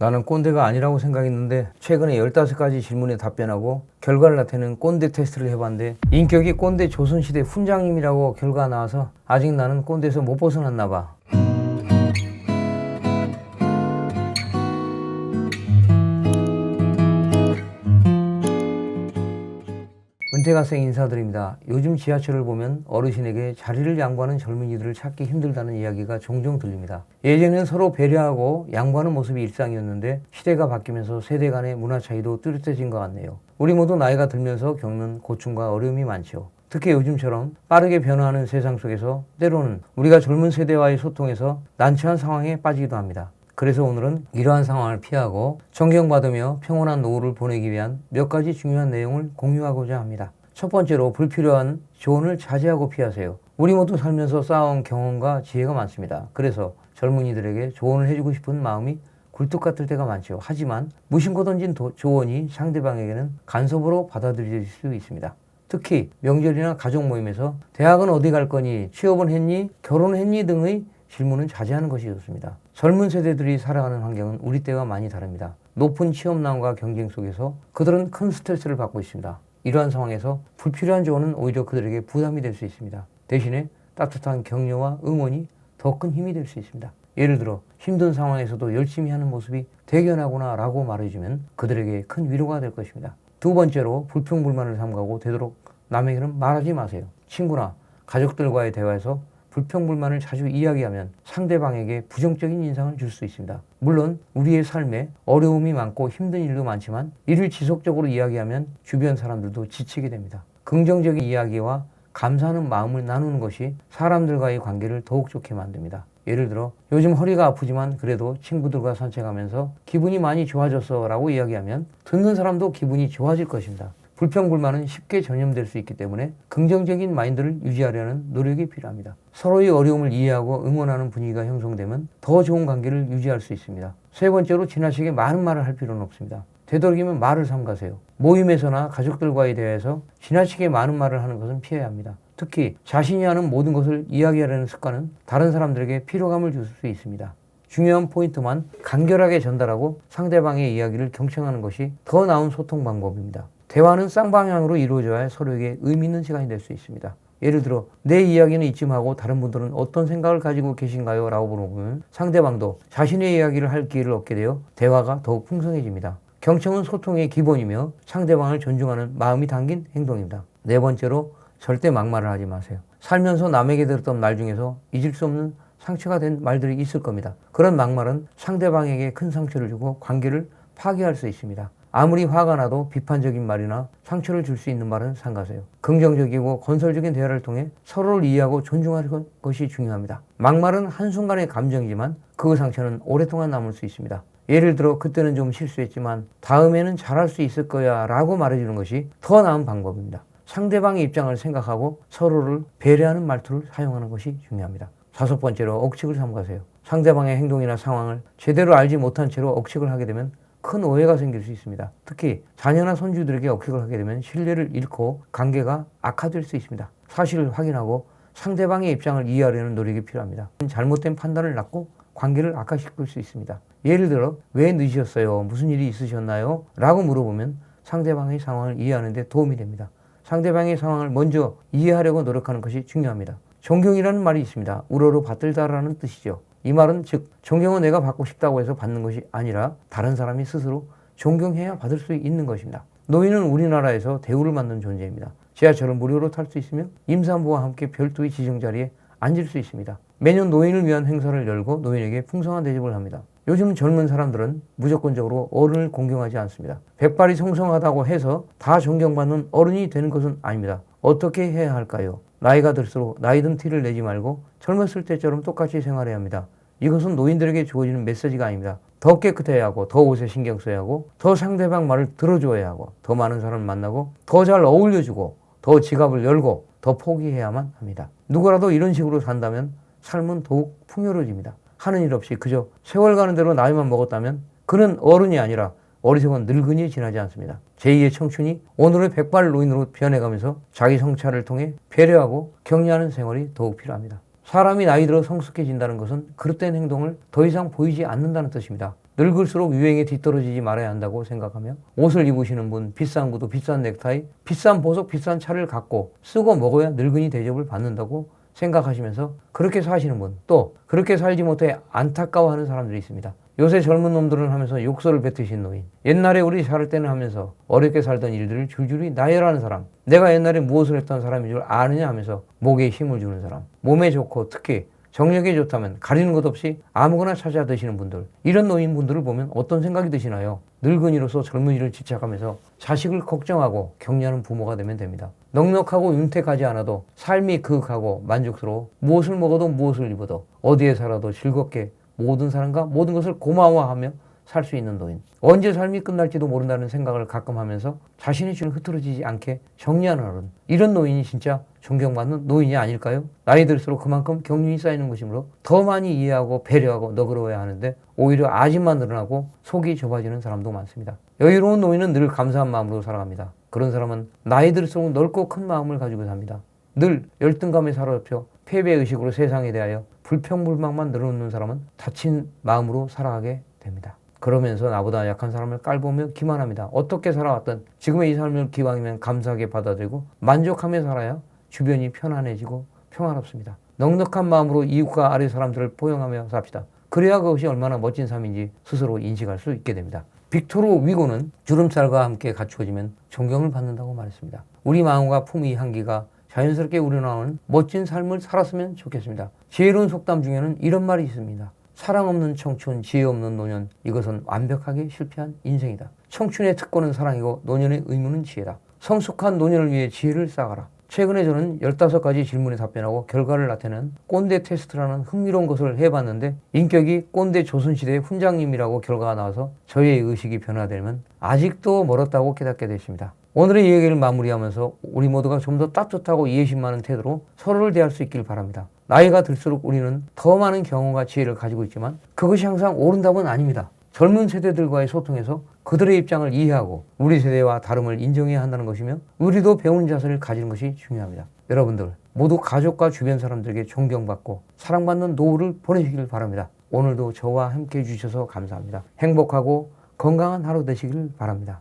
나는 꼰대가 아니라고 생각했는데 최근에 15가지 질문에 답변하고 결과를 나타내는 꼰대 테스트를 해봤는데 인격이 꼰대 조선시대 훈장님이라고 결과가 나와서 아직 나는 꼰대에서 못 벗어났나 봐. 은퇴학생 인사드립니다. 요즘 지하철을 보면 어르신에게 자리를 양보하는 젊은이들을 찾기 힘들다는 이야기가 종종 들립니다. 예전에는 서로 배려하고 양보하는 모습이 일상이었는데 시대가 바뀌면서 세대 간의 문화 차이도 뚜렷해진 것 같네요. 우리 모두 나이가 들면서 겪는 고충과 어려움이 많죠. 특히 요즘처럼 빠르게 변화하는 세상 속에서 때로는 우리가 젊은 세대와의 소통에서 난처한 상황에 빠지기도 합니다. 그래서 오늘은 이러한 상황을 피하고 존경받으며 평온한 노후를 보내기 위한 몇 가지 중요한 내용을 공유하고자 합니다. 첫 번째로 불필요한 조언을 자제하고 피하세요. 우리 모두 살면서 쌓아온 경험과 지혜가 많습니다. 그래서 젊은이들에게 조언을 해주고 싶은 마음이 굴뚝 같을 때가 많죠. 하지만 무심코 던진 조언이 상대방에게는 간섭으로 받아들여질 수 있습니다. 특히 명절이나 가족 모임에서 대학은 어디 갈 거니, 취업은 했니, 결혼했니 등의 질문은 자제하는 것이 좋습니다. 젊은 세대들이 살아가는 환경은 우리 때와 많이 다릅니다. 높은 취업난과 경쟁 속에서 그들은 큰 스트레스를 받고 있습니다. 이러한 상황에서 불필요한 조언은 오히려 그들에게 부담이 될 수 있습니다. 대신에 따뜻한 격려와 응원이 더 큰 힘이 될 수 있습니다. 예를 들어 힘든 상황에서도 열심히 하는 모습이 대견하구나 라고 말해주면 그들에게 큰 위로가 될 것입니다. 두 번째로 불평불만을 삼가고 되도록 남에게는 말하지 마세요. 친구나 가족들과의 대화에서 불평불만을 자주 이야기하면 상대방에게 부정적인 인상을 줄 수 있습니다. 물론 우리의 삶에 어려움이 많고 힘든 일도 많지만 이를 지속적으로 이야기하면 주변 사람들도 지치게 됩니다. 긍정적인 이야기와 감사하는 마음을 나누는 것이 사람들과의 관계를 더욱 좋게 만듭니다. 예를 들어 요즘 허리가 아프지만 그래도 친구들과 산책하면서 기분이 많이 좋아졌어 라고 이야기하면 듣는 사람도 기분이 좋아질 것입니다. 불평불만은 쉽게 전염될 수 있기 때문에 긍정적인 마인드를 유지하려는 노력이 필요합니다. 서로의 어려움을 이해하고 응원하는 분위기가 형성되면 더 좋은 관계를 유지할 수 있습니다. 세 번째로 지나치게 많은 말을 할 필요는 없습니다. 되도록이면 말을 삼가세요. 모임에서나 가족들과의 대화에서 지나치게 많은 말을 하는 것은 피해야 합니다. 특히 자신이 하는 모든 것을 이야기하려는 습관은 다른 사람들에게 피로감을 줄 수 있습니다. 중요한 포인트만 간결하게 전달하고 상대방의 이야기를 경청하는 것이 더 나은 소통 방법입니다. 대화는 쌍방향으로 이루어져야 서로에게 의미 있는 시간이 될 수 있습니다. 예를 들어 내 이야기는 이쯤 하고 다른 분들은 어떤 생각을 가지고 계신가요? 라고 물어보면 상대방도 자신의 이야기를 할 기회를 얻게 되어 대화가 더욱 풍성해집니다. 경청은 소통의 기본이며 상대방을 존중하는 마음이 담긴 행동입니다. 네 번째로 절대 막말을 하지 마세요. 살면서 남에게 들었던 말 중에서 잊을 수 없는 상처가 된 말들이 있을 겁니다. 그런 막말은 상대방에게 큰 상처를 주고 관계를 파괴할 수 있습니다. 아무리 화가 나도 비판적인 말이나 상처를 줄 수 있는 말은 삼가세요. 긍정적이고 건설적인 대화를 통해 서로를 이해하고 존중하는 것이 중요합니다. 막말은 한순간의 감정이지만 그 상처는 오랫동안 남을 수 있습니다. 예를 들어 그때는 좀 실수했지만 다음에는 잘할 수 있을 거야 라고 말해주는 것이 더 나은 방법입니다. 상대방의 입장을 생각하고 서로를 배려하는 말투를 사용하는 것이 중요합니다. 다섯 번째로 억측을 삼가세요. 상대방의 행동이나 상황을 제대로 알지 못한 채로 억측을 하게 되면 큰 오해가 생길 수 있습니다. 특히 자녀나 손주들에게 억측을 하게 되면 신뢰를 잃고 관계가 악화될 수 있습니다. 사실을 확인하고 상대방의 입장을 이해하려는 노력이 필요합니다. 잘못된 판단을 낳고 관계를 악화시킬 수 있습니다. 예를 들어 왜 늦으셨어요? 무슨 일이 있으셨나요? 라고 물어보면 상대방의 상황을 이해하는 데 도움이 됩니다. 상대방의 상황을 먼저 이해하려고 노력하는 것이 중요합니다. 존경이라는 말이 있습니다. 우러러 받들다라는 뜻이죠. 이 말은 즉 존경은 내가 받고 싶다고 해서 받는 것이 아니라 다른 사람이 스스로 존경해야 받을 수 있는 것입니다. 노인은 우리나라에서 대우를 받는 존재입니다. 지하철을 무료로 탈 수 있으며 임산부와 함께 별도의 지정 자리에 앉을 수 있습니다. 매년 노인을 위한 행사를 열고 노인에게 풍성한 대접을 합니다. 요즘 젊은 사람들은 무조건적으로 어른을 공경하지 않습니다. 백발이 성성하다고 해서 다 존경받는 어른이 되는 것은 아닙니다. 어떻게 해야 할까요? 나이가 들수록 나이 든 티를 내지 말고 젊었을 때처럼 똑같이 생활해야 합니다. 이것은 노인들에게 주어지는 메시지가 아닙니다. 더 깨끗해야 하고 더 옷에 신경 써야 하고 더 상대방 말을 들어줘야 하고 더 많은 사람을 만나고 더 잘 어울려주고 더 지갑을 열고 더 포기해야만 합니다. 누구라도 이런 식으로 산다면 삶은 더욱 풍요로워집니다. 하는 일 없이 그저 세월 가는 대로 나이만 먹었다면 그는 어른이 아니라 어리석은 늙은이 지나지 않습니다. 제2의 청춘이 오늘의 백발 노인으로 변해가면서 자기 성찰을 통해 배려하고 격려하는 생활이 더욱 필요합니다. 사람이 나이 들어 성숙해진다는 것은 그릇된 행동을 더 이상 보이지 않는다는 뜻입니다. 늙을수록 유행에 뒤떨어지지 말아야 한다고 생각하며 옷을 입으시는 분, 비싼 구두, 비싼 넥타이, 비싼 보석, 비싼 차를 갖고 쓰고 먹어야 늙은이 대접을 받는다고 생각하시면서 그렇게 사시는 분, 또 그렇게 살지 못해 안타까워하는 사람들이 있습니다. 요새 젊은 놈들은 하면서 욕설을 뱉으신 노인, 옛날에 우리 살 때는 하면서 어렵게 살던 일들을 줄줄이 나열하는 사람, 내가 옛날에 무엇을 했던 사람인 줄 아느냐 하면서 목에 힘을 주는 사람, 몸에 좋고 특히 정력에 좋다면 가리는 것 없이 아무거나 찾아 드시는 분들, 이런 노인분들을 보면 어떤 생각이 드시나요? 늙은이로서 젊은이를 집착하면서 자식을 걱정하고 격려하는 부모가 되면 됩니다. 넉넉하고 윤택하지 않아도 삶이 그윽하고 만족스러워 무엇을 먹어도 무엇을 입어도 어디에 살아도 즐겁게 모든 사람과 모든 것을 고마워하며 살 수 있는 노인. 언제 삶이 끝날지도 모른다는 생각을 가끔 하면서 자신의 줄을 흐트러지지 않게 정리하는 어른. 이런 노인이 진짜 존경받는 노인이 아닐까요? 나이 들수록 그만큼 경륜이 쌓이는 것이므로 더 많이 이해하고 배려하고 너그러워야 하는데 오히려 아집만 늘어나고 속이 좁아지는 사람도 많습니다. 여유로운 노인은 늘 감사한 마음으로 살아갑니다. 그런 사람은 나이 들수록 넓고 큰 마음을 가지고 삽니다. 늘 열등감에 사로잡혀 패배의식으로 세상에 대하여 불평불만만 늘어놓는 사람은 다친 마음으로 살아가게 됩니다. 그러면서 나보다 약한 사람을 깔보며 기만합니다. 어떻게 살아왔든 지금의 이 삶을 기왕이면 감사하게 받아들이고 만족하며 살아야 주변이 편안해지고 평화롭습니다. 넉넉한 마음으로 이웃과 아래 사람들을 포용하며 삽시다. 그래야 그것이 얼마나 멋진 삶인지 스스로 인식할 수 있게 됩니다. 빅토르 위고는 주름살과 함께 갖추어지면 존경을 받는다고 말했습니다. 우리 마음과 품위 향기가 자연스럽게 우러나오는 멋진 삶을 살았으면 좋겠습니다. 지혜로운 속담 중에는 이런 말이 있습니다. 사랑 없는 청춘, 지혜 없는 노년, 이것은 완벽하게 실패한 인생이다. 청춘의 특권은 사랑이고 노년의 의무는 지혜다. 성숙한 노년을 위해 지혜를 쌓아라. 최근에 저는 15가지 질문에 답변하고 결과를 나타내는 꼰대 테스트라는 흥미로운 것을 해봤는데 인격이 꼰대 조선시대의 훈장님이라고 결과가 나와서 저의 의식이 변화되면 아직도 멀었다고 깨닫게 됐습니다. 오늘의 이 얘기를 마무리하면서 우리 모두가 좀 더 따뜻하고 이해심 많은 태도로 서로를 대할 수 있길 바랍니다. 나이가 들수록 우리는 더 많은 경험과 지혜를 가지고 있지만 그것이 항상 옳은 답은 아닙니다. 젊은 세대들과의 소통에서 그들의 입장을 이해하고 우리 세대와 다름을 인정해야 한다는 것이며 우리도 배우는 자세를 가지는 것이 중요합니다. 여러분들 모두 가족과 주변 사람들에게 존경받고 사랑받는 노후를 보내시길 바랍니다. 오늘도 저와 함께 해주셔서 감사합니다. 행복하고 건강한 하루 되시길 바랍니다.